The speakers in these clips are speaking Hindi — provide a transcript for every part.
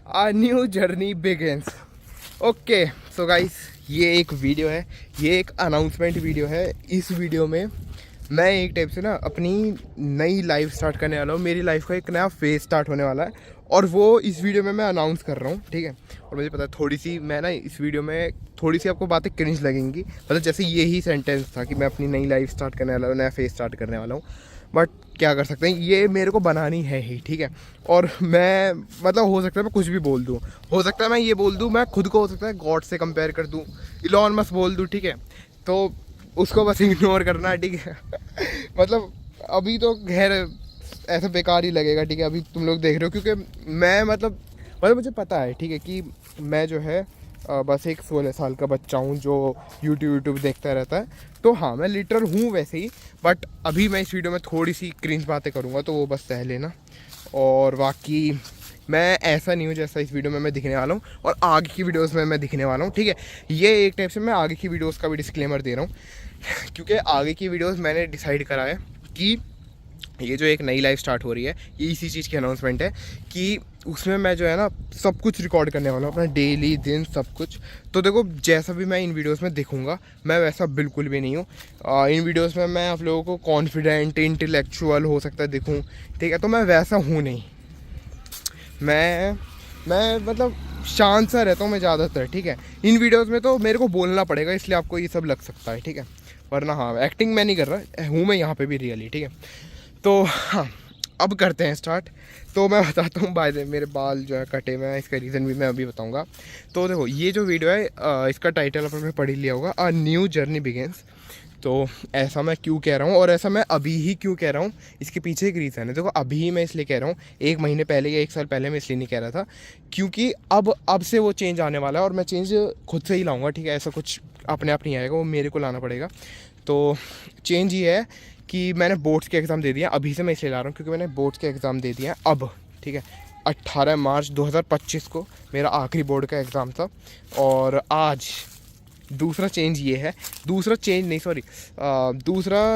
A new journey begins. Okay so guys, ये एक वीडियो है, ये एक अनाउंसमेंट वीडियो है। इस वीडियो में मैं एक टाइप से ना अपनी नई लाइफ स्टार्ट करने वाला हूँ। मेरी लाइफ का एक नया फेज स्टार्ट होने वाला है और वो इस वीडियो में मैं अनाउंस कर रहा हूँ, ठीक है। और मुझे पता है थोड़ी सी मैं ना इस वीडियो में थोड़ी सी आपको बातें क्रिंज लगेंगी, मतलब जैसे यही सेंटेंस था कि मैं अपनी नई लाइफ स्टार्ट करने वाला हूँ, नया फेज स्टार्ट करने वाला हूँ। बट क्या कर सकते हैं, ये मेरे को बनानी है ही, ठीक है। और मैं मतलब हो सकता है मैं कुछ भी बोल दूँ, हो सकता है मैं ये बोल दूँ, मैं खुद को हो सकता है गॉड से कंपेयर कर दूँ, इलॉन मस्क बोल दूँ, ठीक है। तो उसको बस इग्नोर करना है, ठीक है। मतलब अभी तो खैर ऐसा बेकार ही लगेगा, ठीक है। अभी तुम लोग देख रहे हो क्योंकि मैं मतलब मुझे पता है, ठीक है, कि मैं जो है बस एक 16 साल का बच्चा हूँ जो यूट्यूब देखता रहता है। तो हाँ, मैं लिटरल हूँ वैसे ही, बट अभी मैं इस वीडियो में थोड़ी सी क्रिंज बातें करूँगा तो वो बस सह लेना। और बाकी मैं ऐसा नहीं हूँ जैसा इस वीडियो में मैं दिखने वाला हूँ और आगे की वीडियोस में मैं दिखने वाला हूँ, ठीक है। ये एक टाइप से मैं आगे की वीडियोस का भी डिस्क्लेमर दे रहा हूँ क्योंकि आगे की वीडियोस मैंने डिसाइड करा है कि ये जो एक नई लाइफ स्टार्ट हो रही है, ये इसी चीज़ की अनाउंसमेंट है कि उसमें मैं जो है ना सब कुछ रिकॉर्ड करने वाला हूँ, अपना डेली दिन सब कुछ। तो देखो, जैसा भी मैं इन वीडियोस में दिखूँगा मैं वैसा बिल्कुल भी नहीं हूँ। इन वीडियोस में मैं आप लोगों को कॉन्फिडेंट, इंटेलेक्चुअल हो सकता है दिखूँ, ठीक है। तो मैं वैसा हूँ नहीं, मैं मतलब शांत सा रहता हूँ मैं ज़्यादातर, ठीक है। इन वीडियोस में तो मेरे को बोलना पड़ेगा, इसलिए आपको ये सब लग सकता है, ठीक है। वरना हाँ, एक्टिंग मैं नहीं कर रहा हूँ, मैं यहाँ पे भी रियली, ठीक है। तो हाँ, अब करते हैं स्टार्ट। तो मैं बताता हूँ, बाय द वे मेरे बाल जो है कटे हुए हैं, इसका रीज़न भी मैं अभी बताऊँगा। तो देखो, ये जो वीडियो है इसका टाइटल आपने पढ़ ही लिया होगा, अ न्यू जर्नी बिगिंस। तो ऐसा मैं क्यों कह रहा हूँ और ऐसा मैं अभी ही क्यों कह रहा हूँ, इसके पीछे एक रीज़न है। देखो, अभी मैं इसलिए कह रहा हूँ, एक महीने पहले या एक साल पहले मैं इसलिए नहीं कह रहा था, क्योंकि अब से वो चेंज आने वाला है और मैं चेंज खुद से ही लाऊंगा, ठीक है। ऐसा कुछ अपने आप नहीं आएगा, वो मेरे को लाना पड़ेगा। तो चेंज ये है कि मैंने बोर्ड्स के एग्ज़ाम दे दिया। अभी से मैं इसलिए ला रहा हूँ क्योंकि मैंने बोर्ड्स के एग्ज़ाम दे दिया अब, ठीक है। 18 मार्च 2025 को मेरा आखिरी बोर्ड का एग्ज़ाम था। और आज दूसरा चेंज ये है, दूसरा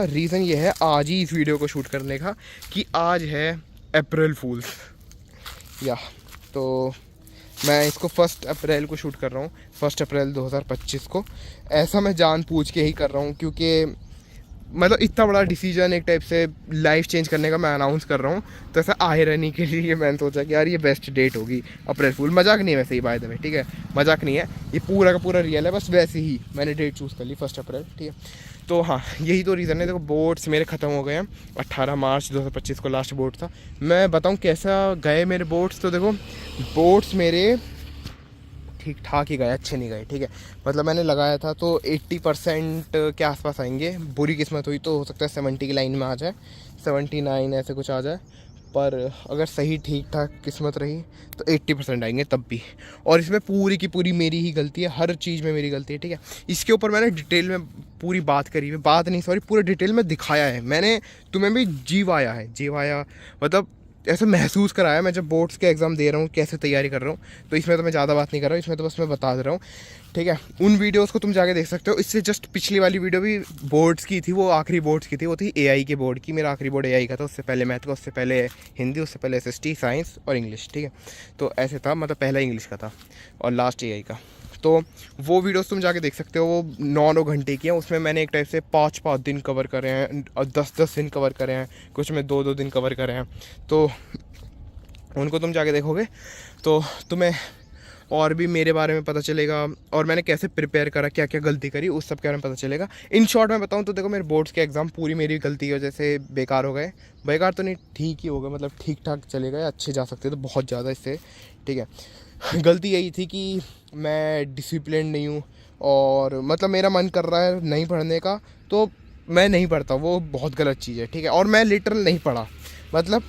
रीज़न ये है आज ही इस वीडियो को शूट करने का कि आज है अप्रैल फूल्स, या तो मैं इसको 1 अप्रैल को शूट कर रहा हूँ, 1 अप्रैल 2025 को। ऐसा मैं जानबूझ के ही कर रहा हूँ क्योंकि मतलब इतना बड़ा डिसीजन एक टाइप से लाइफ चेंज करने का मैं अनाउंस कर रहा हूँ, तो ऐसा आयरनी के लिए मैंने सोचा कि यार ये बेस्ट डेट होगी अप्रैल फूल। मजाक नहीं है वैसे ही, बाय द वे, ठीक है, मजाक नहीं है, ये पूरा का पूरा रियल है। बस वैसे ही मैंने डेट चूज़ कर ली 1 अप्रैल, ठीक है। तो हाँ, यही तो रीज़न है। देखो, बोर्ड्स मेरे ख़त्म हो गए हैं, 18 मार्च 2025 को लास्ट बोर्ड था। मैं बताऊँ कैसा गए मेरे बोर्ड्स, तो देखो बोर्ड्स मेरे ठीक ठाक ही गए, अच्छे नहीं गए, ठीक है। मतलब मैंने लगाया था तो 80% के आसपास आएंगे, बुरी किस्मत हुई तो हो सकता है 70 की लाइन में आ जाए, 79 ऐसे कुछ आ जाए। पर अगर सही ठीक ठाक किस्मत रही तो 80% आएंगे तब भी। और इसमें पूरी की पूरी मेरी ही गलती है, हर चीज़ में मेरी गलती है, ठीक है। इसके ऊपर मैंने डिटेल में पूरी बात करी है, बात नहीं सॉरी, पूरे डिटेल में दिखाया है मैंने, तुम्हें भी जीवाया मतलब ऐसा महसूस कराया मैं जब बोर्ड्स के एग्ज़ाम दे रहा हूँ, कैसे तैयारी कर रहा हूँ। तो इसमें तो मैं ज़्यादा बात नहीं कर रहा हूँ, इसमें तो बस मैं बता दे रहा हूँ, ठीक है। उन वीडियोस को तुम जाके देख सकते हो। इससे जस्ट पिछली वाली वीडियो भी बोर्ड्स की थी, वो आखिरी बोर्ड्स की थी, वो थी एआई के बोर्ड की। मेरा आखिरी बोर्ड एआई का था, उससे पहले मैथ का, उससे पहले हिंदी, उससे पहले एसएसटी, साइंस और इंग्लिश, ठीक है। तो ऐसे था, मतलब पहला इंग्लिश का था और लास्ट एआई का। तो वो वीडियोस तुम जाके देख सकते हो, वो 9 घंटे की हैं। उसमें मैंने एक टाइप से 5 दिन कवर करे हैं और 10 दिन कवर करे हैं, कुछ में 2 दिन कवर करे हैं। तो उनको तुम जाके देखोगे तो तुम्हें और भी मेरे बारे में पता चलेगा और मैंने कैसे प्रिपेयर करा, क्या क्या गलती करी, उस सब के बारे में पता चलेगा। इन शॉर्ट मैं बताऊं तो देखो, मेरे बोर्ड्स के एग्ज़ाम पूरी मेरी गलती की वजह से बेकार हो गए। बेकार तो नहीं, ठीक ही हो गए, मतलब ठीक ठाक चले गए, अच्छे जा सकते तो बहुत ज़्यादा इससे, ठीक है। गलती यही थी कि मैं डिसिप्लिन नहीं हूँ और मतलब मेरा मन कर रहा है नहीं पढ़ने का तो मैं नहीं पढ़ता, वो बहुत गलत चीज़ है, ठीक है। और मैं लिटरल नहीं पढ़ा, मतलब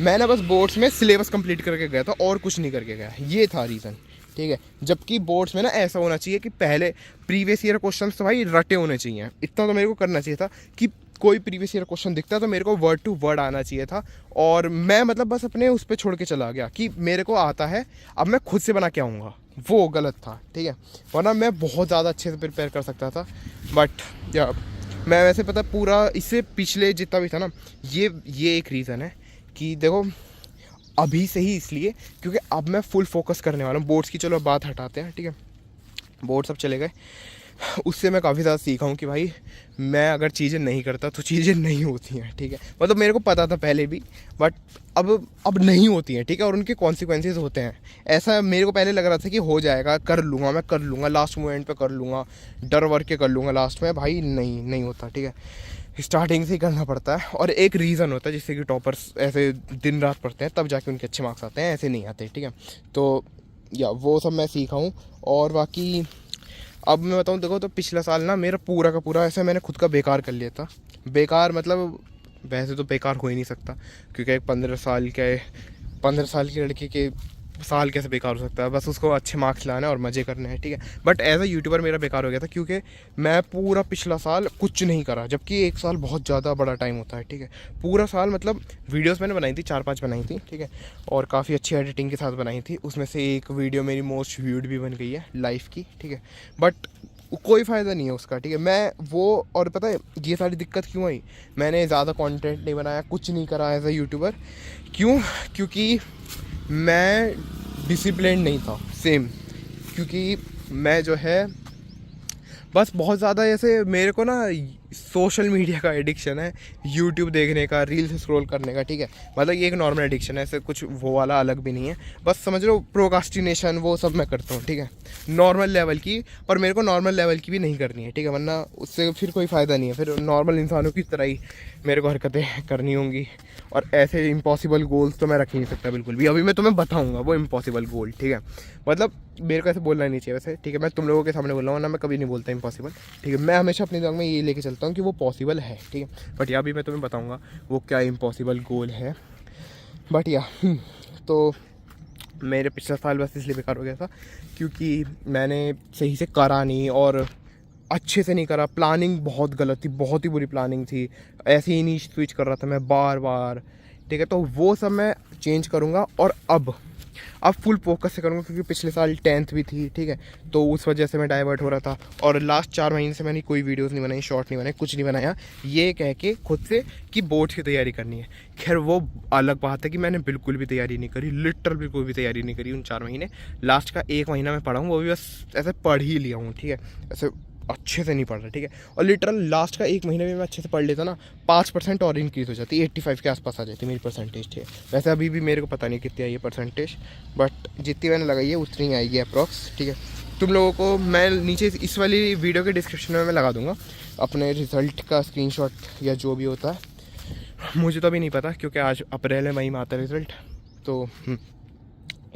मैंने बस बोर्ड्स में सिलेबस कंप्लीट करके गया था और कुछ नहीं करके गया, ये था रीज़न, ठीक है। जबकि बोर्ड्स में ना ऐसा होना चाहिए कि पहले प्रीवियस ईयर क्वेश्चंस तो भाई रटे होने चाहिए, इतना तो मेरे को करना चाहिए था कि कोई प्रीवियस ईयर क्वेश्चन दिखता तो मेरे को वर्ड टू वर्ड आना चाहिए था। और मैं मतलब बस अपने उस पर छोड़ के चला गया कि मेरे को आता है, अब मैं खुद से बना के आऊँगा, वो गलत था, ठीक है। वरना मैं बहुत ज़्यादा अच्छे से प्रिपेयर कर सकता था। बट या मैं वैसे पता पूरा इससे पिछले जितना भी था ना, ये एक रीज़न है कि देखो अभी से ही इसलिए क्योंकि अब मैं फुल फोकस करने वाला हूँ। बोर्ड्स की चलो बात हटाते हैं, ठीक है, बोर्ड सब चले गए। उससे मैं काफ़ी ज़्यादा सीखा हूँ कि भाई मैं अगर चीज़ें नहीं करता तो चीज़ें नहीं होती हैं, ठीक है। मतलब मेरे को पता था पहले भी, बट अब नहीं होती हैं, ठीक है, और उनके कॉन्सिक्वेंसेस होते हैं। ऐसा मेरे को पहले लग रहा था कि हो जाएगा, कर लूँगा, मैं कर लूँगा, लास्ट मोमेंट पे कर लूँगा, डर वर के कर लूँगा लास्ट में। भाई नहीं होता, ठीक है, स्टार्टिंग से ही करना पड़ता है। और एक रीज़न होता है जिससे कि टॉपर्स ऐसे दिन रात पढ़ते हैं तब जाके उनके अच्छे मार्क्स आते हैं, ऐसे नहीं आते, ठीक है। तो या वो सब मैं सीखा हूँ। और बाकी अब मैं बताऊँ, देखो, तो पिछला साल ना मेरा पूरा का पूरा ऐसा मैंने खुद का बेकार कर लिया था। बेकार मतलब वैसे तो बेकार हो ही नहीं सकता, क्योंकि एक 15 साल के लड़के के साल कैसे बेकार हो सकता है। बस उसको अच्छे मार्क्स लाने और मज़े करने हैं, ठीक है। बट एज अ यूट्यूबर मेरा बेकार हो गया था, क्योंकि मैं पूरा पिछला साल कुछ नहीं करा, जबकि एक साल बहुत ज़्यादा बड़ा टाइम होता है, ठीक है। पूरा साल मतलब वीडियोस मैंने बनाई थी, 4-5 बनाई थी, ठीक है, और काफ़ी अच्छी एडिटिंग के साथ बनाई थी। उसमें से एक वीडियो मेरी मोस्ट व्यूड भी बन गई है लाइफ की, ठीक है। बट कोई फ़ायदा नहीं है उसका, ठीक है। मैं वो, और पता है ये सारी दिक्कत क्यों आई, मैंने ज़्यादा कंटेंट नहीं बनाया, कुछ नहीं करा एज अ यूट्यूबर। क्यों? क्योंकि मैं डिसिप्लिन नहीं था, सेम। क्योंकि मैं जो है बस बहुत ज़्यादा ऐसे मेरे को ना सोशल मीडिया का एडिक्शन है, यूट्यूब देखने का, रील्स स्क्रॉल करने का, ठीक है। मतलब ये एक नॉर्मल एडिक्शन है, ऐसे कुछ वो वाला अलग भी नहीं है। बस समझ लो प्रोकास्टिनेशन वो सब मैं करता हूँ, ठीक है, नॉर्मल लेवल की। और मेरे को नॉर्मल लेवल की भी नहीं करनी है, ठीक है, वरना उससे फिर कोई फ़ायदा नहीं है। फिर नॉर्मल इंसानों की तरह ही मेरे को हरकतें करनी होंगी, और ऐसे इम्पॉसिबल गोल्स तो मैं रख ही नहीं सकता बिल्कुल भी। अभी मैं तुम्हें बताऊँगा वो इम्पॉसिबल गोल, ठीक है। मतलब मेरे को ऐसे बोलना नहीं चाहिए वैसे, ठीक है, मैं तुम लोगों के सामने बोल रहा हूँ ना, मैं कभी नहीं बोलता इम्पॉसिबल, ठीक है। मैं हमेशा अपने दिमाग में ये लेके चलता हूँ कि वो पॉसिबल है, ठीक है। बट या भी मैं तुम्हें बताऊँगा वो क्या इम्पॉसिबल गोल है। बट या तो मेरे पिछला साल बस इसलिए बेकार हो गया था क्योंकि मैंने सही से करा नहीं, और अच्छे से नहीं करा। प्लानिंग बहुत गलत थी, बहुत ही बुरी प्लानिंग थी। ऐसे ही नहीं स्विच कर रहा था मैं बार बार, ठीक है। तो वो सब मैं चेंज करूँगा, और अब फुल फोकस से करूँगा, क्योंकि पिछले साल 10th भी थी, ठीक है। तो उस वजह से मैं डाइवर्ट हो रहा था, और लास्ट 4 महीने से मैंने कोई वीडियोस नहीं बनाई, शॉर्ट नहीं बनाए, कुछ नहीं बनाया, ये कह के खुद से कि बोर्ड्स की तैयारी करनी है। खैर वो अलग बात है कि मैंने बिल्कुल भी तैयारी नहीं करी, लिटरल बिल्कुल भी तैयारी नहीं करी उन 4 महीने। लास्ट का 1 महीना मैं पढ़ा हूँ, वो भी बस ऐसे पढ़ ही लिया हूँ, ठीक है, ऐसे अच्छे से नहीं पढ़ रहा, ठीक है। और लिटरल लास्ट का 1 महीने में मैं अच्छे से पढ़ लेता ना, 5% और इंक्रीज़ हो जाती, 85 के आसपास आ जाती मेरी परसेंटेज, ठीक है। वैसे अभी भी मेरे को पता नहीं कितनी आई है परसेंटेज, बट जितनी मैंने लगाई है उतनी आएगी अप्रॉक्स, ठीक है। तुम लोगों को मैं नीचे इस वाली वीडियो के डिस्क्रिप्शन में मैं लगा दूंगा अपने रिज़ल्ट का स्क्रीनशॉट या जो भी होता है। मुझे तो अभी नहीं पता, क्योंकि आज अप्रैल मई में आता है रिज़ल्ट, तो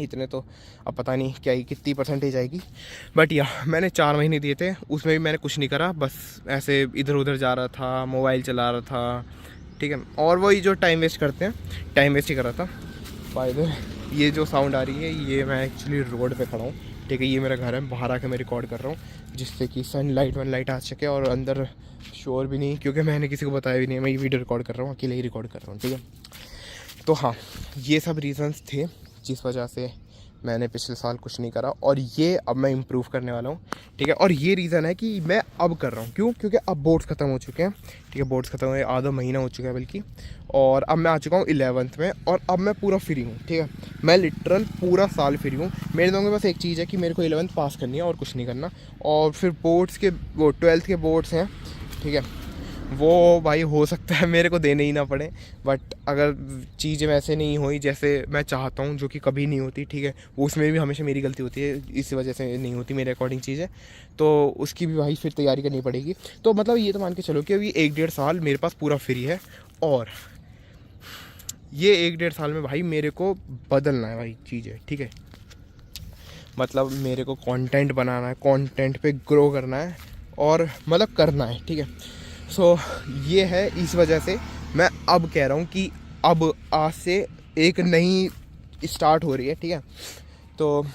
इतने तो अब पता नहीं क्या ही कितनी परसेंटेज आएगी। बट या मैंने 4 महीने दिए थे, उसमें भी मैंने कुछ नहीं करा, बस ऐसे इधर उधर जा रहा था, मोबाइल चला रहा था, ठीक है। और वही जो टाइम वेस्ट करते हैं, टाइम वेस्ट ही कर रहा था। बाय द वे, ये जो साउंड आ रही है ये मैं एक्चुअली रोड पे खड़ा हूँ, ठीक है। ये मेरा घर है, बाहर आके मैं रिकॉर्ड कर रहा हूँ, जिससे कि सनलाइट वनलाइट आ सके, और अंदर शोर भी नहीं, क्योंकि मैंने किसी को बताया भी नहीं मैं ये वीडियो रिकॉर्ड कर रहा हूँ, अकेले ही रिकॉर्ड कर रहा हूँ, ठीक है। तो हाँ, ये सब रीज़न्स थे जिस वजह से मैंने पिछले साल कुछ नहीं करा, और ये अब मैं इम्प्रूव करने वाला हूँ, ठीक है। और ये रीज़न है कि मैं अब कर रहा हूँ, क्यों? क्योंकि अब बोर्ड्स ख़त्म हो चुके हैं, ठीक है, बोर्ड्स ख़त्म हुए आधा महीना हो चुका है बल्कि, और अब मैं आ चुका हूँ 11th में, और अब मैं पूरा फ्री हूँ, ठीक है। मैं लिटरल पूरा साल फ्री हूँ। मेरे दिमाग में बस एक चीज़ है कि मेरे को 11th पास करनी है और कुछ नहीं करना, और फिर बोर्ड्स के वो 12th के बोर्ड्स हैं, ठीक है, वो भाई हो सकता है मेरे को देने ही ना पड़े। बट अगर चीज़ें वैसे नहीं हुई जैसे मैं चाहता हूँ, जो कि कभी नहीं होती, ठीक है, वो उसमें भी हमेशा मेरी गलती होती है, इस वजह से नहीं होती मेरे अकॉर्डिंग चीज़ें, तो उसकी भी भाई फिर तैयारी करनी पड़ेगी। तो मतलब ये तो मान के चलो कि अभी 1-1.5 साल मेरे पास पूरा फ्री है, और ये 1-1.5 साल में भाई मेरे को बदलना है भाई चीज़ें, ठीक है। मतलब मेरे को कंटेंट बनाना है, कंटेंट पे ग्रो करना है, और मतलब करना है, ठीक है। सो ये है, इस वजह से मैं अब कह रहा हूँ कि अब आज से एक नई स्टार्ट हो रही है, ठीक है। तो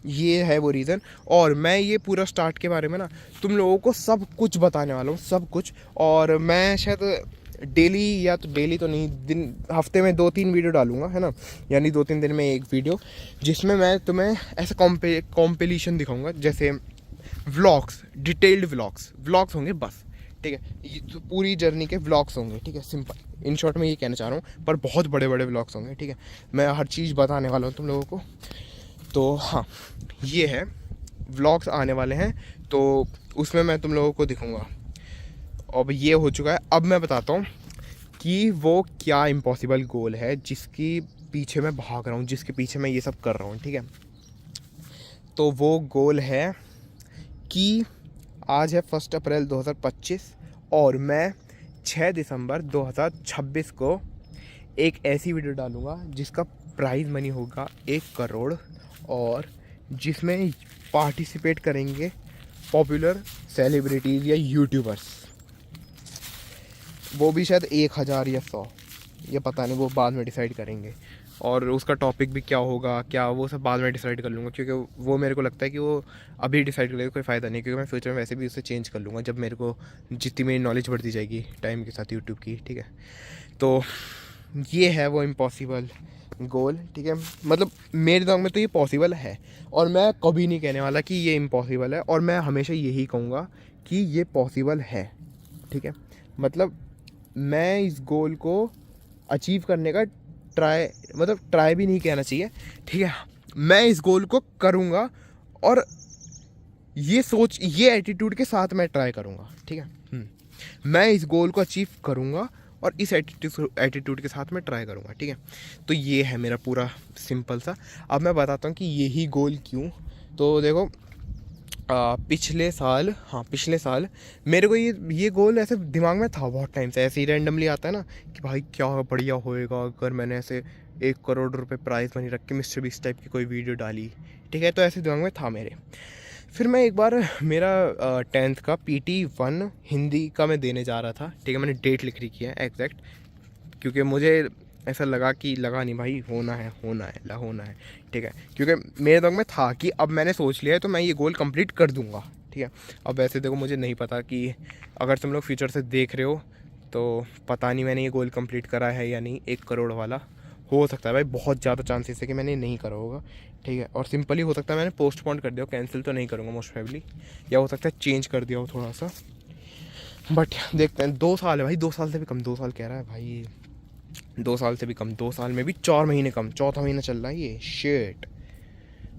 ये है वो रीज़न, और मैं ये पूरा स्टार्ट के बारे में ना तुम लोगों को सब कुछ बताने वाला हूँ, सब कुछ। और मैं शायद डेली, या तो डेली तो नहीं, दिन हफ्ते में 2-3 वीडियो डालूंगा, है ना, यानी 2-3 दिन में एक वीडियो, जिसमें मैं तुम्हें ऐसा कॉम्पिटिशन दिखाऊंगा, जैसे व्लॉग्स, डिटेल्ड व्लॉग्स होंगे बस, ठीक है। ये तो पूरी जर्नी के व्लॉग्स होंगे, ठीक है, सिंपल। इन शॉर्ट में ये कहना चाह रहा हूँ, पर बहुत बड़े बड़े व्लॉग्स होंगे, ठीक है। मैं हर चीज़ बताने वाला हूँ तुम लोगों को। तो हाँ, ये है, व्लॉग्स आने वाले हैं, तो उसमें मैं तुम लोगों को दिखाऊंगा। अब ये हो चुका है, अब मैं बताता हूँ कि वो क्या इम्पॉसिबल गोल है जिसके पीछे मैं भाग रहा हूँ, जिसके पीछे मैं ये सब कर रहा हूँ, ठीक है। तो वो गोल है कि आज है 1 अप्रैल 2025 और मैं 6 दिसंबर 2026 को एक ऐसी वीडियो डालूँगा जिसका प्राइज़ मनी होगा 1 करोड़, और जिसमें पार्टिसिपेट करेंगे पॉपुलर सेलिब्रिटीज़ या यूट्यूबर्स। वो भी शायद 1000 या 100, ये पता नहीं, वो बाद में डिसाइड करेंगे। और उसका टॉपिक भी क्या होगा, क्या वो सब बाद में डिसाइड कर लूँगा, क्योंकि वो मेरे को लगता है कि वो अभी डिसाइड करेगा कोई फ़ायदा नहीं, क्योंकि मैं फ्यूचर में वैसे भी उसे चेंज कर लूँगा जब मेरे को जितनी मेरी नॉलेज बढ़ती जाएगी टाइम के साथ यूट्यूब की, ठीक है। तो ये है वो इम्पॉसिबल गोल, ठीक है। मतलब मेरे दिमाग में तो ये पॉसिबल है, और मैं कभी नहीं कहने वाला कि ये इम्पॉसिबल है, और मैं हमेशा यही कहूँगा कि ये पॉसिबल है, ठीक है। मतलब मैं इस गोल को अचीव करने का ट्राई भी नहीं कहना चाहिए, ठीक है। मैं इस गोल को करूँगा, और ये एटीट्यूड के साथ मैं ट्राई करूँगा, ठीक है। मैं इस गोल को अचीव करूँगा और इस एटीट्यूड के साथ मैं ट्राई करूँगा, ठीक है। तो ये है मेरा पूरा सिंपल सा। अब मैं बताता हूँ कि यही गोल क्यों। तो देखो, पिछले साल मेरे को ये गोल ऐसे दिमाग में था बहुत टाइम से, ऐसे ही रैंडमली आता है ना कि भाई क्या बढ़िया होएगा अगर मैंने ऐसे 1 करोड़ रुपए प्राइज़ मनी रख के मिस्टर बीस्ट टाइप की कोई वीडियो डाली, ठीक है। तो ऐसे दिमाग में था मेरे। फिर मैं एक बार, मेरा 10th का PT1 हिंदी का मैं देने जा रहा था, ठीक है। मैंने डेट लिख रखी है एग्जैक्ट, क्योंकि मुझे ऐसा लगा नहीं भाई, होना है, ठीक है। क्योंकि मेरे दिमाग में था कि अब मैंने सोच लिया है तो मैं ये गोल कंप्लीट कर दूंगा, ठीक है। अब वैसे देखो, मुझे नहीं पता कि अगर तुम लोग फ्यूचर से देख रहे हो तो पता नहीं मैंने ये गोल कंप्लीट करा है या नहीं। 1 करोड़ वाला हो सकता है भाई, बहुत ज़्यादा चांसेस है कि मैंने नहीं करा होगा, ठीक है। और सिंपली हो सकता है मैंने पोस्टपोन कर दिया हो, कैंसिल तो नहीं करूँगा मोस्ट प्रोबेबली, या हो सकता है चेंज कर दिया हो थोड़ा सा, बट देखते हैं। 2 साल है भाई, 2 साल से भी कम, 2 साल कह रहा है भाई, 2 साल से भी कम, 2 साल में भी 4 महीने कम, चौथा महीना चल रहा है ये, शेट।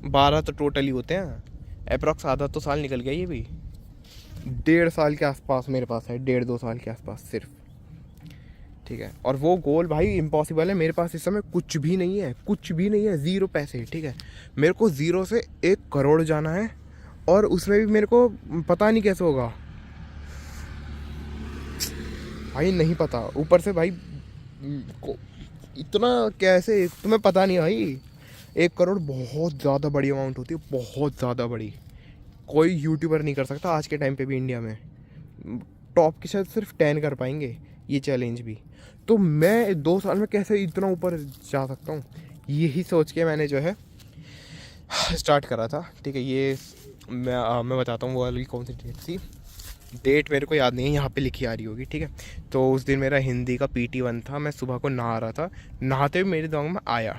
12 तो टोटली होते हैं, अप्रॉक्स आधा तो साल निकल गया ये भी। 1.5 साल के आसपास मेरे पास है, 1.5-2 साल के आसपास सिर्फ, ठीक है। और वो गोल भाई इम्पॉसिबल है। मेरे पास इस समय कुछ भी नहीं है, 0 पैसे, ठीक है। मेरे को 0 से 1 करोड़ जाना है, और उसमें भी मेरे को पता नहीं कैसे होगा भाई, नहीं पता। ऊपर से भाई को इतना कैसे, तुम्हें पता नहीं भाई। 1 करोड़ बहुत ज़्यादा बड़ी अमाउंट होती है, बहुत ज़्यादा बड़ी। कोई यूट्यूबर नहीं कर सकता आज के टाइम पे भी इंडिया में। टॉप के शायद सिर्फ 10 कर पाएंगे ये चैलेंज भी। तो मैं 2 साल में कैसे इतना ऊपर जा सकता हूँ, यही सोच के मैंने जो है स्टार्ट करा था, ठीक है। ये मैं बताता हूँ वो वाली कौन सी डेट थी, डेट मेरे को याद नहीं है, यहाँ पे लिखी आ रही होगी, ठीक है। तो उस दिन मेरा हिंदी का PT1 था, मैं सुबह को नहा रहा था, नहाते हुए मेरे दिमाग में आया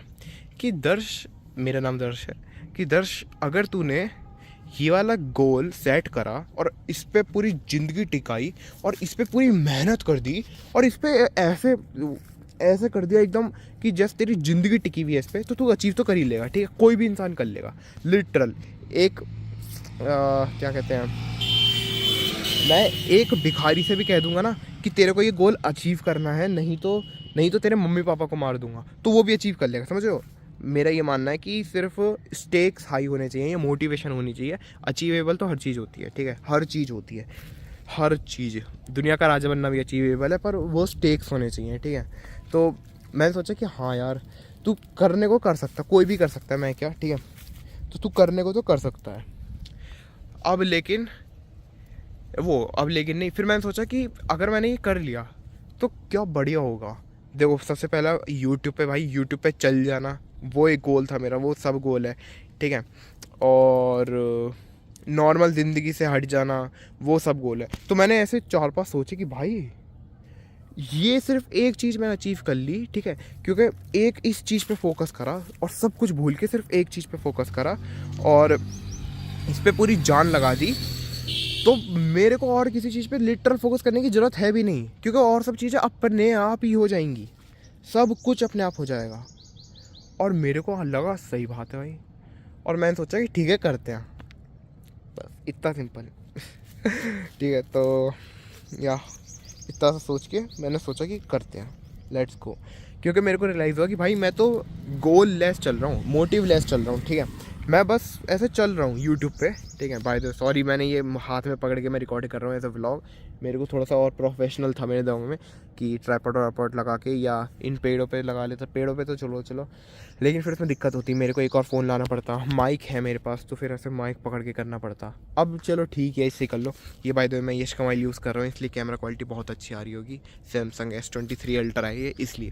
कि दर्श, मेरा नाम दर्श है, कि दर्श अगर तूने ये वाला गोल सेट करा और इस पर पूरी ज़िंदगी टिकाई और इस पर पूरी मेहनत कर दी और इस पर ऐसे कर दिया एकदम कि जैसे तेरी ज़िंदगी टिकी हुई है इस पर, तो तू अचीव तो कर ही लेगा, ठीक है। कोई भी इंसान कर लेगा, लिटरल। एक क्या कहते हैं, मैं एक भिखारी से भी कह दूंगा ना कि तेरे को ये गोल अचीव करना है, नहीं तो तेरे मम्मी पापा को मार दूंगा, तो वो भी अचीव कर लेगा, समझ रहे हो। मेरा ये मानना है कि सिर्फ स्टेक्स हाई होने चाहिए, या मोटिवेशन होनी चाहिए। अचीवेबल तो हर चीज़ होती है, ठीक है, हर चीज़ होती है, हर चीज़। दुनिया का राजा बनना भी अचीवेबल है, पर वो स्टेक्स होने चाहिए, ठीक है। तो मैंने सोचा कि हाँ यार, तू करने को कर सकता, कोई भी कर सकता है, मैं क्या, ठीक है। तो तू करने को तो कर सकता है। अब लेकिन नहीं, फिर मैंने सोचा कि अगर मैंने ये कर लिया तो क्या बढ़िया होगा। देखो, सबसे पहला यूट्यूब पे चल जाना, वो एक गोल था मेरा, वो सब गोल है, ठीक है। और नॉर्मल ज़िंदगी से हट जाना, वो सब गोल है। तो मैंने ऐसे 4-5 सोचे कि भाई ये सिर्फ एक चीज़ मैंने अचीव कर ली, ठीक है, क्योंकि एक इस चीज़ पे फोकस करा और सब कुछ भूल के सिर्फ एक चीज़ पे फोकस करा और इस पर पूरी जान लगा दी, तो मेरे को और किसी चीज़ पे लिटरल फोकस करने की ज़रूरत है भी नहीं, क्योंकि और सब चीज़ें अपने आप ही हो जाएंगी, सब कुछ अपने आप हो जाएगा। और मेरे को लगा सही बात है भाई, और मैंने सोचा कि ठीक है करते हैं, बस इतना सिंपल। ठीक है, तो या इतना सा सोच के मैंने सोचा कि करते हैं, लेट्स गो। क्योंकि मेरे को रियलाइज़ हुआ कि भाई मैं तो गोल लेस चल रहा हूँ, मोटिव लेस चल रहा हूँ। ठीक है, मैं बस ऐसे चल रहा हूँ यूट्यूब पे। ठीक है, बाय द सॉरी मैंने ये हाथ में पकड़ के मैं रिकॉर्ड कर रहा हूँ एज अ व्लॉग। मेरे को थोड़ा सा और प्रोफेशनल था मेरे दिमाग में कि ट्राइपॉड वाइपॉड लगा के या इन पेड़ों पे लगा लेता। पेड़ों पे तो चलो, लेकिन फिर इसमें दिक्कत होती, मेरे को एक और फ़ोन लाना पड़ता, माइक है मेरे पास तो फिर ऐसे माइक पकड़ के करना पड़ता। अब चलो ठीक है, इससे कर लो। ये बाय द वे मैं यश का मोबाइल यूज़ कर रहा हूँ, इसलिए कैमरा क्वालिटी बहुत अच्छी आ रही होगी। सैमसंग S23 अल्ट्रा है ये, इसलिए।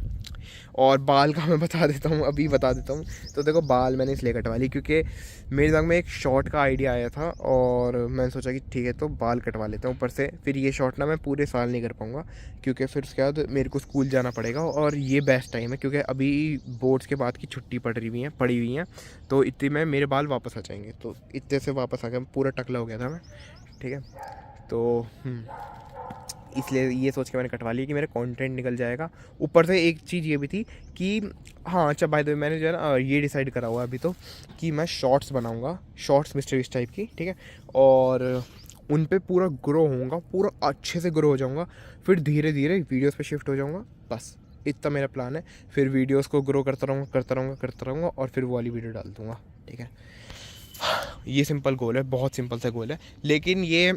और बाल का मैं बता देता हूँ, अभी बता देता हूँ। तो देखो बाल मैंने इसलिए कटवा ली क्योंकि मेरे दिमाग में एक शॉर्ट का आइडिया आया था, और मैंने सोचा कि ठीक है तो बाल कटवा लेता हूँ ऊपर से। फिर ये शॉर्ट ना मैं पूरे साल नहीं कर पाऊँगा, क्योंकि फिर उसके बाद मेरे को स्कूल जाना पड़ेगा, और ये बेस्ट टाइम है क्योंकि अभी बोर्ड्स के बाद की छुट्टी पड़ी हुई हैं। तो इतने में मेरे बाल वापस आ जाएंगे, तो इतने से वापस आ गया, पूरा टकला हो गया था मैं। ठीक है, तो इसलिए ये सोच के मैंने कटवा लिया कि मेरा कंटेंट निकल जाएगा। ऊपर से एक चीज़ ये भी थी कि हाँ अच्छा बाय द वे मैंने जो है ना ये डिसाइड करा हुआ है अभी तो कि मैं शॉर्ट्स बनाऊंगा, शॉर्ट्स मिस्टर बीस्ट टाइप की। ठीक है, और उन पे पूरा ग्रो होऊंगा, पूरा अच्छे से ग्रो हो जाऊंगा, फिर धीरे धीरे वीडियोस पे शिफ्ट हो जाऊंगा। बस इतना मेरा प्लान है। फिर वीडियोस को ग्रो करता रहूँगा और फिर वो वाली वीडियो डाल दूँगा। ठीक है, ये सिंपल गोल है, बहुत सिंपल सा गोल है। लेकिन ये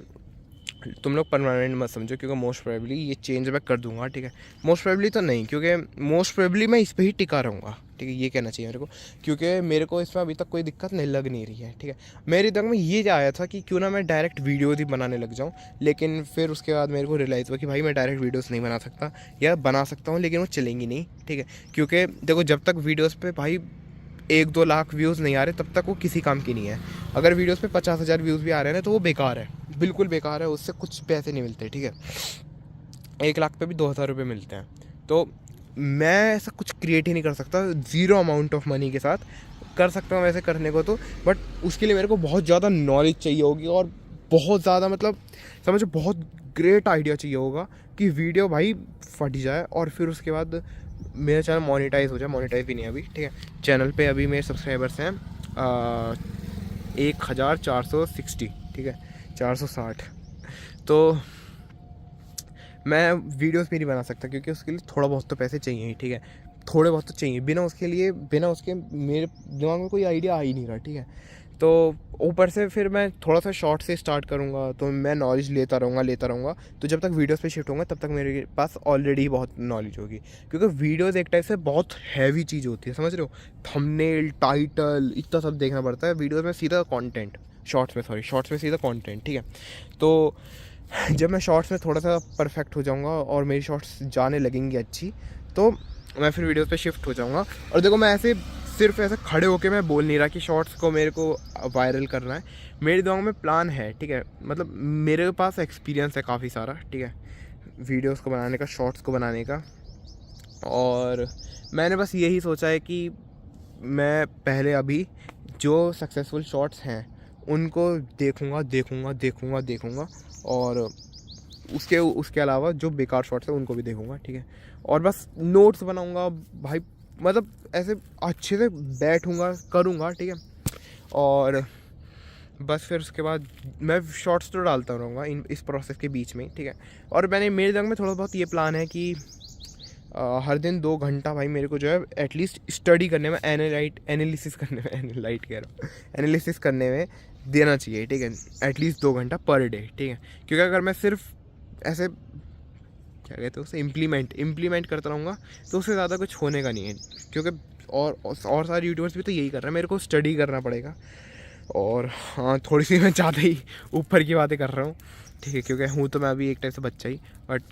तुम लोग परमानेंट मत समझो, क्योंकि मोस्ट प्रोबेबली ये चेंज मैं कर दूंगा। ठीक है, मोस्ट प्रोबेबली तो नहीं, क्योंकि मोस्ट प्रोबेबली मैं इस पर ही टिका रहूँगा। ठीक है, ये कहना चाहिए मेरे को, क्योंकि मेरे को इसमें अभी तक कोई दिक्कत नहीं लग नहीं रही है। ठीक है, मेरे दिमाग में ये आया था कि क्यों ना मैं डायरेक्ट वीडियोज़ ही बनाने लग जाऊँ, लेकिन फिर उसके बाद मेरे को रियलाइज़ हुआ कि भाई मैं डायरेक्ट वीडियोज़ नहीं बना सकता, या बना सकता हूँ लेकिन वो चलेंगी नहीं। ठीक है, क्योंकि देखो जब तक वीडियोज़ पे भाई 1-2 लाख व्यूज़ नहीं आ रहे तब तक वो किसी काम की नहीं है। अगर वीडियोस पे 50,000 व्यूज़ भी आ रहे हैं ना तो वो बेकार है, बिल्कुल बेकार है, उससे कुछ पैसे नहीं मिलते। ठीक है, 1 लाख पे भी 2,000 रुपये मिलते हैं। तो मैं ऐसा कुछ क्रिएट ही नहीं कर सकता ज़ीरो अमाउंट ऑफ मनी के साथ। कर सकता हूँ वैसे करने को तो, बट उसके लिए मेरे को बहुत ज़्यादा नॉलेज चाहिए होगी, और बहुत ज़्यादा मतलब समझो बहुत ग्रेट आइडिया चाहिए होगा कि वीडियो भाई फट जाए, और फिर उसके बाद मेरा चैनल मोनेटाइज हो जाए। मोनेटाइज भी नहीं है अभी। ठीक है, चैनल पे अभी मेरे सब्सक्राइबर्स हैं 1460। ठीक है, 460। तो मैं वीडियोस भी नहीं बना सकता क्योंकि उसके लिए थोड़ा बहुत तो पैसे चाहिए ही। ठीक है, थोड़े बहुत तो चाहिए, बिना उसके मेरे दिमाग में कोई आइडिया आ ही नहीं रहा। ठीक है, तो ऊपर से फिर मैं थोड़ा सा शॉर्ट से स्टार्ट करूँगा, तो मैं नॉलेज लेता रहूँगा। तो जब तक वीडियोस पे शिफ्ट होऊंगा तब तक मेरे पास ऑलरेडी बहुत नॉलेज होगी, क्योंकि वीडियोस एक टाइप से बहुत हैवी चीज़ होती है, समझ रहे हो। थंबनेल, टाइटल, इतना सब देखना पड़ता है। वीडियोस में सीधा कंटेंट, शॉर्ट्स में सीधा कंटेंट। ठीक है, तो जब मैं शॉर्ट्स में थोड़ा सा परफेक्ट हो जाऊँगा और मेरी शॉर्ट्स जाने लगेंगी अच्छी, तो मैं फिर वीडियोस पे शिफ्ट हो जाऊँगा। और देखो मैं ऐसे सिर्फ ऐसे खड़े होके मैं बोल नहीं रहा कि शॉर्ट्स को मेरे को वायरल करना है। मेरे दिमाग में प्लान है। ठीक है, मतलब मेरे पास एक्सपीरियंस है काफ़ी सारा। ठीक है, वीडियोस को बनाने का, शॉर्ट्स को बनाने का, और मैंने बस यही सोचा है कि मैं पहले अभी जो सक्सेसफुल शॉर्ट्स हैं उनको देखूँगा, और उसके अलावा जो बेकार शॉट्स है उनको भी देखूँगा। ठीक है, और बस नोट्स बनाऊँगा भाई, मतलब ऐसे अच्छे से बैठूँगा करूँगा। ठीक है, और बस फिर उसके बाद मैं शॉर्ट्स तो डालता रहूँगा इस प्रोसेस के बीच में। ठीक है, और मेरे दिमाग में थोड़ा बहुत ये प्लान है कि हर दिन 2 घंटा भाई मेरे को जो है एटलीस्ट स्टडी करने में, एनालिसिस करने में देना चाहिए। ठीक है, एटलीस्ट 2 घंटा पर डे। ठीक है, क्योंकि अगर मैं सिर्फ ऐसे क्या कहते हैं उसे इम्प्लीमेंट करता रहूँगा तो उससे ज़्यादा कुछ होने का नहीं है, क्योंकि और सारे यूट्यूबर्स भी तो यही कर रहे हैं। मेरे को स्टडी करना पड़ेगा, और हाँ थोड़ी सी मैं ज़्यादा ही ऊपर की बातें कर रहा हूँ। ठीक है, क्योंकि हूँ तो मैं अभी एक टाइप से बच्चा ही, बट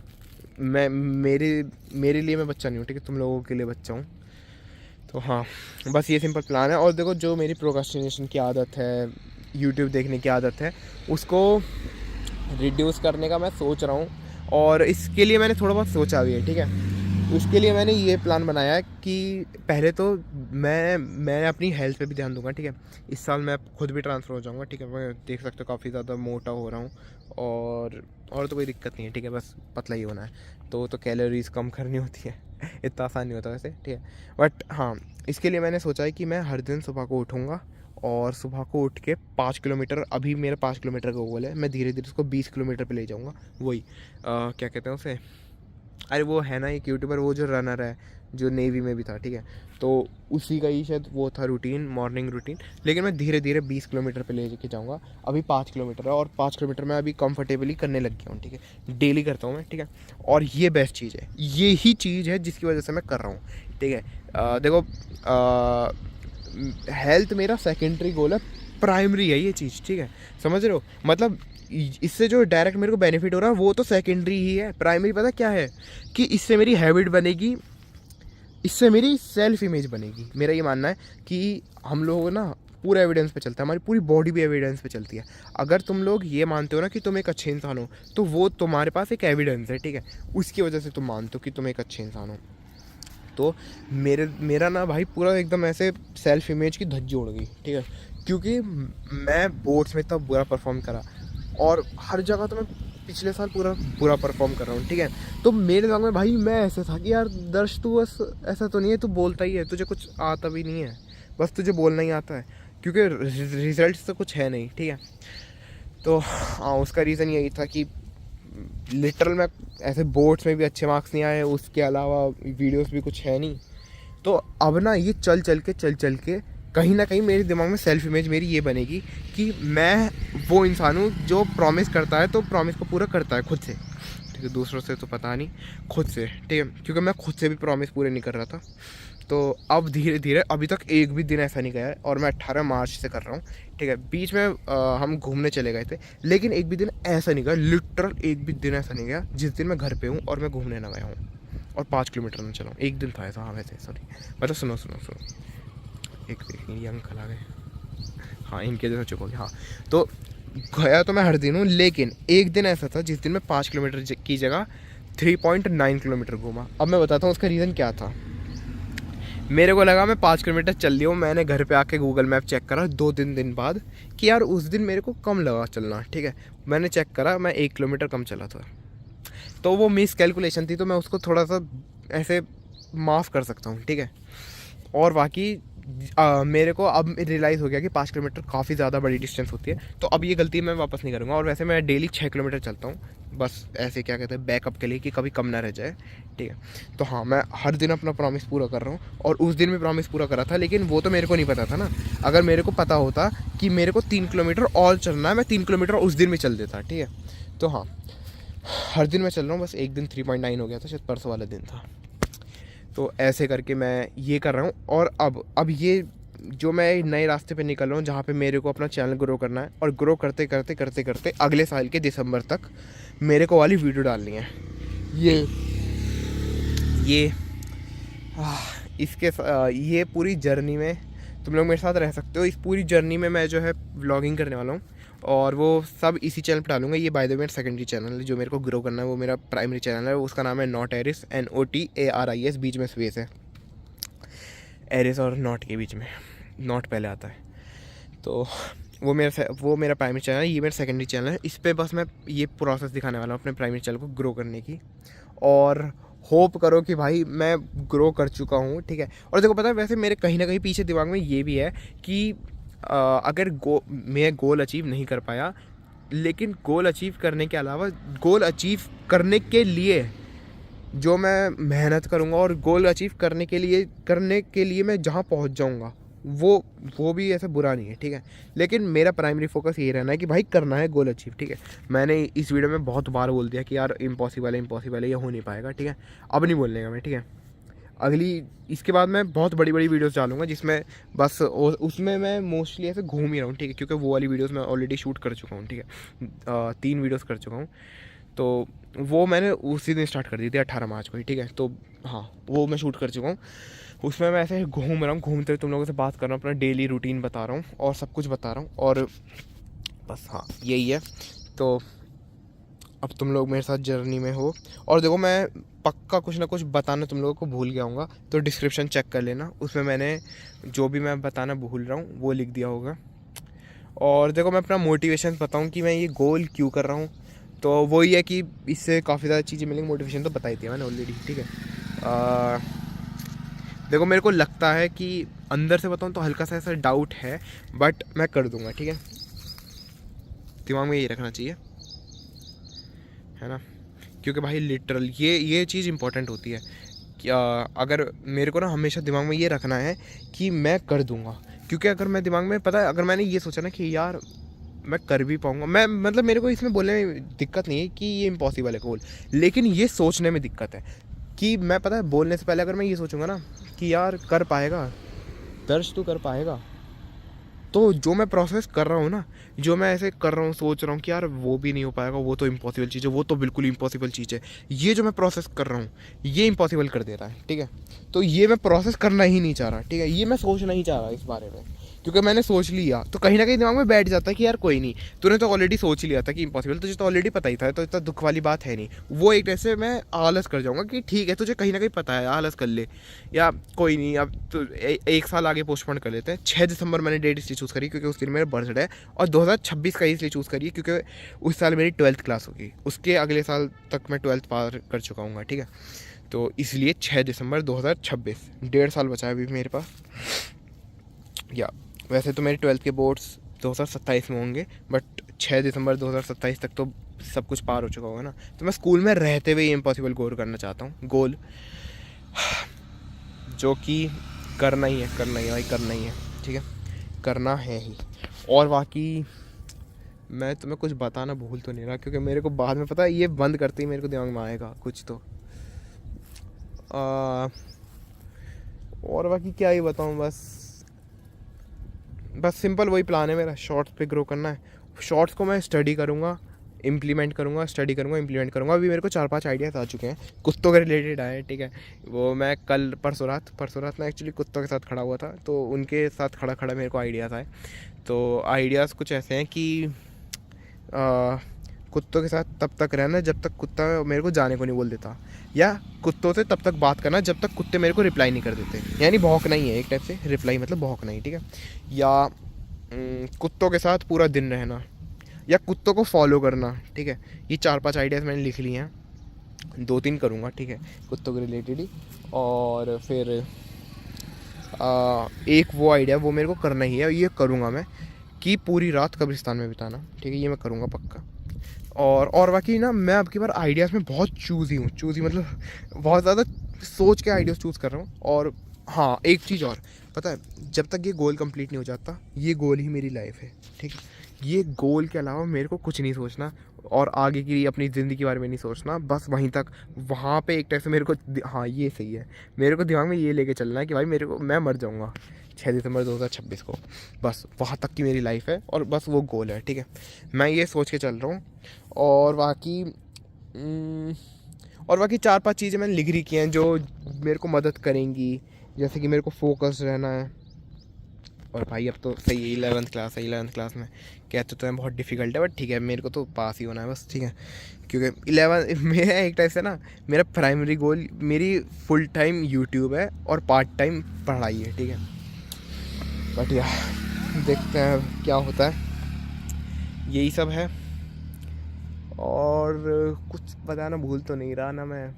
मेरे लिए मैं बच्चा नहीं हूँ। ठीक है, तुम लोगों के लिए बच्चा हूँ। तो हाँ, बस ये सिंपल प्लान है। और देखो जो मेरी प्रोक्रास्टिनेशन की आदत है, यूट्यूब देखने की आदत है, उसको रिड्यूस करने का मैं सोच रहा हूँ, और इसके लिए मैंने थोड़ा बहुत सोचा भी है। ठीक है, उसके लिए मैंने ये प्लान बनाया है कि पहले तो मैं अपनी हेल्थ पे भी ध्यान दूंगा, ठीक है। इस साल मैं खुद भी ट्रांसफ़र हो जाऊंगा, ठीक है। मैं देख सकते हो काफ़ी ज़्यादा मोटा हो रहा हूँ, और तो कोई दिक्कत नहीं है, ठीक है। बस पतला ही होना है, तो कैलोरीज़ कम करनी होती है इतना आसान नहीं होता वैसे, ठीक है। बट हाँ, इसके लिए मैंने सोचा है कि मैं हर दिन सुबह को उठूँगा और सुबह को उठ के 5 किलोमीटर, अभी मेरा 5 किलोमीटर का गोल है, मैं धीरे धीरे उसको 20 किलोमीटर पे ले जाऊँगा। वही क्या कहते हैं उसे, अरे वो है ना एक यूट्यूबर, वो जो रनर है, जो नेवी में भी था, ठीक है। तो उसी का ही शायद वो था रूटीन, मॉर्निंग रूटीन। लेकिन मैं धीरे धीरे 20 किलोमीटर पे ले के जाऊँगा। अभी 5 किलोमीटर है, और 5 किलोमीटर मैं अभी कंफर्टेबली करने लग गया हूँ, ठीक है। डेली करता हूँ मैं, ठीक है। और ये बेस्ट चीज़ है, ये ही चीज़ है जिसकी वजह से मैं कर रहा हूँ, ठीक है। देखो, हेल्थ मेरा सेकेंडरी गोल है, प्राइमरी है ये चीज़, ठीक है। समझ रहे हो, मतलब इससे जो डायरेक्ट मेरे को बेनिफिट हो रहा है वो तो सेकेंडरी ही है। प्राइमरी पता क्या है, कि इससे मेरी हैबिट बनेगी, इससे मेरी सेल्फ इमेज बनेगी। मेरा ये मानना है कि हम लोग ना पूरा एविडेंस पे चलता है, हमारी पूरी बॉडी भी एविडेंस पे चलती है। अगर तुम लोग ये मानते हो ना कि तुम एक अच्छे इंसान हो, तो वो तुम्हारे पास एक एविडेंस है, ठीक है। उसकी वजह से तुम मानते हो कि तुम एक अच्छे इंसान हो। तो मेरा ना भाई पूरा एकदम ऐसे सेल्फ इमेज की धज्जी उड़ गई, ठीक है। क्योंकि मैं बोर्ड्स में इतना बुरा परफॉर्म करा, और हर जगह तो मैं पिछले साल पूरा बुरा परफॉर्म कर रहा हूँ, ठीक है। तो मेरे दिमाग में भाई मैं ऐसे था कि यार दर्श, तू बस ऐसा तो नहीं है, तू बोलता ही है, तुझे कुछ आता भी नहीं है, बस तुझे बोलना ही आता है, क्योंकि रिजल्ट तो कुछ है नहीं, ठीक है। तो हाँ, उसका रीज़न यही था कि लिटरल में ऐसे बोर्ड्स में भी अच्छे मार्क्स नहीं आए, उसके अलावा वीडियोस भी कुछ है नहीं। तो अब ना ये चल चल के कहीं ना कहीं मेरे दिमाग में सेल्फ इमेज मेरी ये बनेगी कि मैं वो इंसान हूँ जो प्रॉमिस करता है तो प्रॉमिस को पूरा करता है खुद से, ठीक है। दूसरों से तो पता नहीं, खुद से, ठीक है। क्योंकि मैं खुद से भी प्रॉमिस पूरे नहीं कर रहा था। तो अब धीरे धीरे, अभी तक एक भी दिन ऐसा नहीं गया है, और मैं 18 मार्च से कर रहा हूँ, ठीक है। बीच में हम घूमने चले गए थे, लेकिन एक भी दिन ऐसा नहीं गया, लिटरल एक भी दिन ऐसा नहीं गया जिस दिन मैं घर पे हूँ और मैं घूमने ना गया हूँ और 5 किलोमीटर में चला हूँ। एक दिन था ऐसा, हाँ वैसे, सॉरी, मतलब सुनो, एक सेकंड, ये अंकल आ गए, हाँ इनके जैसा चुप हो गया। हाँ, तो गया तो मैं हर दिन हूँ, लेकिन एक दिन ऐसा था जिस दिन मैं 5 किलोमीटर की जगह 3.9 किलोमीटर घूमा। अब मैं बताता हूँ उसका रीज़न क्या था। मेरे को लगा मैं 5 किलोमीटर चल लिया हूँ, मैंने घर पे आके गूगल मैप चेक करा 2-3 दिन बाद कि यार उस दिन मेरे को कम लगा चलना, ठीक है। मैंने चेक करा, मैं 1 किलोमीटर कम चला था। तो वो मिस कैलकुलेशन थी, तो मैं उसको थोड़ा सा ऐसे माफ़ कर सकता हूँ, ठीक है। और बाकी मेरे को अब रियलाइज़ हो गया कि 5 किलोमीटर काफ़ी ज़्यादा बड़ी डिस्टेंस होती है, तो अब ये गलती मैं वापस नहीं करूँगा। और वैसे मैं डेली 6 किलोमीटर चलता हूँ, बस ऐसे क्या कहते हैं बैकअप के लिए, कि कभी कम ना रह जाए, ठीक है। तो हाँ, मैं हर दिन अपना प्रॉमिस पूरा कर रहा हूँ, और उस दिन भी प्रॉमिस पूरा करा था, लेकिन वो तो मेरे को नहीं पता था ना। अगर मेरे को पता होता कि मेरे को 3 किलोमीटर और चलना है, मैं 3 किलोमीटर उस दिन भी चल देता, ठीक है। तो हाँ, हर दिन मैं चल रहा हूँ, बस एक दिन 3.9 हो गया था, शायद परसों वाला दिन था। तो ऐसे करके मैं ये कर रहा हूँ। और अब ये जो मैं नए रास्ते पे निकल रहा हूँ, जहाँ पे मेरे को अपना चैनल ग्रो करना है, और ग्रो करते करते करते करते अगले साल के दिसंबर तक मेरे को वाली वीडियो डालनी है। ये ये पूरी जर्नी में तुम लोग मेरे साथ रह सकते हो। इस पूरी जर्नी में मैं जो है व्लॉगिंग करने वाला हूँ, और वो सब इसी चैनल पर डालूंगा। ये बाय द वे मेरा सेकेंडरी चैनल है, जो मेरे को ग्रो करना है वो मेरा प्राइमरी चैनल है, उसका नाम है नॉट एरिस, NOTARIS, बीच में स्पेस है, एरिस और नॉट के बीच में, नॉट पहले आता है। तो वो मेरा प्राइमरी चैनल है, ये मेरा सेकेंडरी चैनल है। इस पर बस मैं ये प्रोसेस दिखाने वाला हूँ अपने प्राइमरी चैनल को ग्रो करने की, और होप करो कि भाई मैं ग्रो कर चुका हूँ, ठीक है। और देखो पता है, वैसे मेरे कहीं ना कहीं पीछे दिमाग में ये भी है कि अगर मैं गोल अचीव नहीं कर पाया, लेकिन गोल अचीव करने के अलावा, गोल अचीव करने के लिए जो मैं मेहनत करूँगा, और गोल अचीव करने के लिए मैं जहाँ पहुँच जाऊँगा, वो भी ऐसा बुरा नहीं है, ठीक है। लेकिन मेरा प्राइमरी फोकस ये रहना है कि भाई करना है गोल अचीव, ठीक है। मैंने इस वीडियो में बहुत बार बोल दिया कि यार इम्पॉसिबल है, ये हो नहीं पाएगा, ठीक है। अब नहीं बोलने का मैं, ठीक है। इसके बाद मैं बहुत बड़ी वीडियोस डालूंगा, जिसमें बस उसमें मैं मोस्टली ऐसे घूम ही रहा हूँ, ठीक है। क्योंकि वो वाली वीडियोस मैं ऑलरेडी शूट कर चुका हूँ, ठीक है। 3 वीडियोस कर चुका हूँ, तो वो मैंने उसी दिन स्टार्ट कर दी थी 18 मार्च को ही, ठीक है। तो हाँ, वो मैं शूट कर चुका हूँ। उसमें मैं ऐसे घूम रहा हूँ, घूमते तुम लोगों से बात कर रहा हूँ, अपना डेली रूटीन बता रहा हूँ, और सब कुछ बता रहा हूँ, और बस हाँ, यही है। तो अब तुम लोग मेरे साथ जर्नी में हो। और देखो मैं पक्का कुछ ना कुछ बताना तुम लोगों को भूल गया हूँगा, तो डिस्क्रिप्शन चेक कर लेना, उसमें मैंने जो भी मैं बताना भूल रहा हूँ वो लिख दिया होगा। और देखो मैं अपना मोटिवेशन बताऊँ कि मैं ये गोल क्यों कर रहा हूँ, तो वही है कि इससे काफ़ी ज़्यादा चीज़ें मिलेंगी। मोटिवेशन तो बता ही दिया मैंने ऑलरेडी, ठीक है। देखो मेरे को लगता है कि अंदर से बताऊँ तो हल्का सा ऐसा डाउट है, बट मैं कर दूँगा, ठीक है। दिमाग में यही रखना चाहिए, है ना, क्योंकि भाई लिटरल ये चीज़ इंपॉर्टेंट होती है। क्या अगर मेरे को ना हमेशा दिमाग में ये रखना है कि मैं कर दूँगा, क्योंकि अगर मैं दिमाग में पता है अगर मैंने ये सोचा ना कि यार मैं कर भी पाऊँगा, मैं मतलब मेरे को इसमें बोलने में दिक्कत नहीं है कि ये इम्पॉसिबल है गोल, लेकिन ये सोचने में दिक्कत है कि मैं पता है बोलने से पहले अगर मैं ये सोचूंगा ना कि यार कर पाएगा दर्श, तू कर पाएगा, तो जो मैं प्रोसेस कर रहा हूँ ना, जो मैं ऐसे कर रहा हूँ सोच रहा हूँ कि यार वो भी नहीं हो पाएगा, वो तो इम्पॉसिबल चीज़ है, वो तो बिल्कुल इम्पॉसिबल चीज़ है, ये जो मैं प्रोसेस कर रहा हूँ ये इम्पॉसिबल कर दे रहा है, ठीक है। तो ये मैं प्रोसेस करना ही नहीं चाह रहा, ठीक है, ये मैं सोचना ही चाह रहा इस बारे में, क्योंकि मैंने सोच लिया तो कहीं ना कहीं दिमाग में बैठ जाता है कि यार कोई नहीं, तूने तो ऑलरेडी सोच लिया था कि इम्पॉसिबल, तुझे तो ऑलरेडी पता ही था, तो इतना दुख वाली बात है नहीं। वो एक तरह से मैं आलस कर जाऊँगा कि ठीक है तुझे कहीं ना कहीं पता है, आलस कर ले, या कोई नहीं अब तो एक साल आगे पोस्टपोन कर लेते हैं। 6 दिसंबर मैंने डेट इसलिए चूज़ करी क्योंकि उस दिन मेरा बर्थडे है, और 2026 का इसलिए चूज़ करी क्योंकि उस साल मेरी 12th क्लास होगी, उसके अगले साल तक मैं 12th पार कर चुका हूँ, ठीक है। तो इसलिए 6 दिसंबर 2026, 1.5 साल बचा है अभी मेरे पास। या वैसे तो मेरे 12th के बोर्ड्स 2027 में होंगे, बट 6 दिसंबर 2027 तक तो सब कुछ पार हो चुका होगा ना। तो मैं स्कूल में रहते हुए इम्पॉसिबल गोल करना चाहता हूँ, गोल जो कि करना ही है भाई, करना ही है, ठीक है, करना है ही। और बाकी मैं तुम्हें कुछ बताना भूल तो नहीं रहा, क्योंकि मेरे को बाद में पता है ये बंद करते ही मेरे को दिमाग में आएगा कुछ तो। और बाकी क्या ही बताऊँ, बस सिंपल वही प्लान है मेरा, शॉर्ट्स पे ग्रो करना है। शॉर्ट्स को मैं स्टडी करूँगा, इम्प्लीमेंट करूँगा, स्टडी करूँगा, इम्प्लीमेंट करूँगा। अभी मेरे को 4-5 आइडियाज़ आ चुके हैं, कुत्तों के रिलेटेड आए, ठीक है। वो मैं कल परसों रात मैं एक्चुअली कुत्तों के साथ खड़ा हुआ था, तो उनके साथ खड़ा मेरे को आइडियाज़ आए। तो आइडियाज़ कुछ ऐसे हैं कि कुत्तों के साथ तब तक रहना जब तक कुत्ता मेरे को जाने को नहीं बोल देता, या कुत्तों से तब तक बात करना जब तक कुत्ते मेरे को रिप्लाई नहीं कर देते, यानी भौंकना ही है एक टाइप से, रिप्लाई मतलब भौंकना ही, ठीक है। या कुत्तों के साथ पूरा दिन रहना, या कुत्तों को फॉलो करना, ठीक है। ये 4-5 आइडियाज़ मैंने लिख लिए हैं, 2-3 करूँगा, ठीक है, कुत्तों के रिलेटेड ही। और फिर एक वो आइडिया वो मेरे को करना ही है, ये करूँगा मैं, कि पूरी रात कब्रिस्तान में बिताना, ठीक है, ये मैं करूँगा पक्का। और बाकी ना मैं अब की बार आइडियाज़ में बहुत चूज़ी मतलब बहुत ज़्यादा सोच के आइडियाज़ चूज़ कर रहा हूँ। और हाँ एक चीज़ और, पता है, जब तक ये गोल कंप्लीट नहीं हो जाता, ये गोल ही मेरी लाइफ है, ठीक है। ये गोल के अलावा मेरे को कुछ नहीं सोचना, और आगे की अपनी ज़िंदगी के बारे में नहीं सोचना, बस वहीं तक, वहाँ पे एक टाइप से मेरे को, हाँ ये सही है, मेरे को दिमाग में ये लेके चलना है कि भाई मेरे को, मैं मर जाऊँगा 6 दिसंबर 2026 को, बस वहाँ तक की मेरी लाइफ है, और बस वो गोल है, ठीक है। मैं ये सोच के चल रहा हूँ। और बाकी 4-5 चीज़ें मैंने लिख रखी हैं जो मेरे को मदद करेंगी, जैसे कि मेरे को फोकस रहना है। और भाई अब तो सही है, 11th क्लास है, 11th क्लास में कहते तो है बहुत डिफ़िकल्ट है, बट ठीक है मेरे को तो पास ही होना है बस, ठीक है। क्योंकि 11 मेरा एक टाइप से ना, मेरा प्राइमरी गोल मेरी फुल टाइम यूट्यूब है और पार्ट टाइम पढ़ाई है, ठीक है। बट यार देखते हैं क्या होता है, यही सब है। और कुछ बताना भूल तो नहीं रहा ना मैं।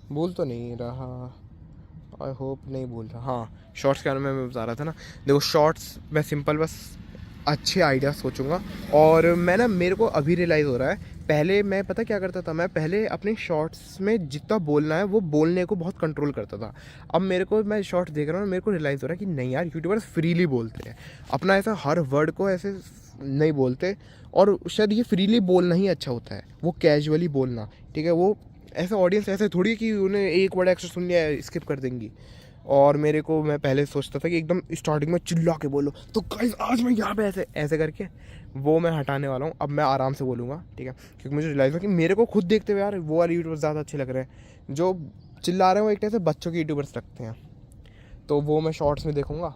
भूल तो नहीं रहा, आई होप नहीं भूल रहा। हाँ शॉर्ट्स के बारे में मैं बता रहा था ना, देखो शॉर्ट्स मैं सिंपल बस अच्छे आइडिया सोचूंगा। और मैं ना, मेरे को अभी रियलाइज़ हो रहा है, पहले मैं पता क्या करता था, मैं पहले अपने शॉर्ट्स में जितना बोलना है वो बोलने को बहुत कंट्रोल करता था। अब मेरे को, मैं शॉर्ट्स देख रहा हूँ, मेरे को रियलाइज़ हो रहा है कि नहीं यार, यूट्यूबर्स फ्रीली बोलते हैं अपना, ऐसा हर वर्ड को ऐसे नहीं बोलते, और शायद ये फ्रीली बोलना ही अच्छा होता है, वो कैजुअली बोलना, ठीक है। वो ऐसा ऑडियंस ऐसे थोड़ी कि उन्हें एक वर्ड एक्स्ट्रा सुन लिया स्किप कर देंगी। और मेरे को, मैं पहले सोचता था कि एकदम स्टार्टिंग में चिल्ला के बोलो, तो गाइस आज मैं यहाँ पे ऐसे ऐसे करके, वो मैं हटाने वाला हूँ। अब मैं आराम से बोलूँगा, ठीक है, क्योंकि मुझे रियलाइज़ हुआ कि मेरे को खुद देखते हुए यार वो वाले यूट्यूबर्स ज़्यादा अच्छे लग रहे हैं, जो चिल्ला रहे हैं वो एक तरह से बच्चों के यूट्यूबर्स लगते हैं, तो वो मैं शॉर्ट्स में देखूँगा।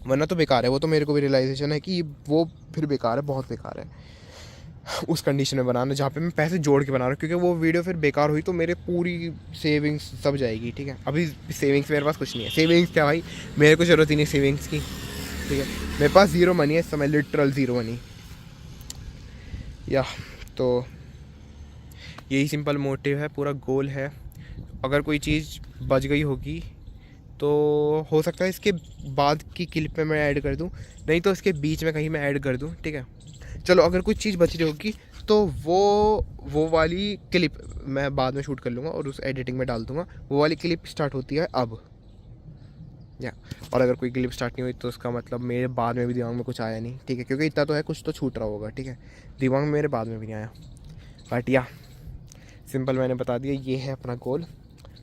वरना तो बेकार है वो, तो मेरे को भी रियलाइजेशन है कि वो फिर बेकार है, बहुत बेकार है उस कंडीशन में बनाना जहाँ पे मैं पैसे जोड़ के बना रहा हूँ, क्योंकि वो वीडियो फिर बेकार हुई तो मेरे पूरी सेविंग्स सब जाएगी। ठीक है, अभी सेविंग्स मेरे पास कुछ नहीं है। सेविंग्स क्या भाई, मेरे को ज़रूरत ही नहीं सेविंग्स की। ठीक है, मेरे पास ज़ीरो मनी है इस समय, लिटरल ज़ीरो मनी। या तो यही सिंपल मोटिव है, पूरा गोल है। अगर कोई चीज़ बच गई होगी तो हो सकता है इसके बाद की क्लिप में मैं ऐड कर दूं, नहीं तो इसके बीच में कहीं मैं ऐड कर दूं। ठीक है, चलो अगर कुछ चीज़ बच रही होगी तो वो वाली क्लिप मैं बाद में शूट कर लूँगा और उस एडिटिंग में डाल दूँगा। वो वाली क्लिप स्टार्ट होती है अब, या और अगर कोई क्लिप स्टार्ट नहीं हुई तो उसका मतलब मेरे बाद में भी दिमाग में कुछ आया नहीं। ठीक है, क्योंकि इतना तो है, कुछ तो छूट रहा होगा। ठीक है, दिमाग में मेरे बाद में भी नहीं आया। बट या सिंपल मैंने बता दिया, ये है अपना गोल।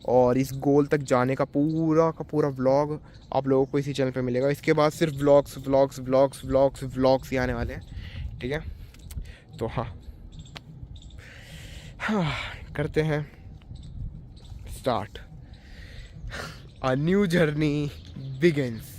और इस गोल तक जाने का पूरा व्लॉग आप लोगों को इसी चैनल पे मिलेगा। इसके बाद सिर्फ vlogs vlogs vlogs vlogs vlogs ही आने वाले हैं। ठीक है, तो हाँ करते हैं start. A new journey begins.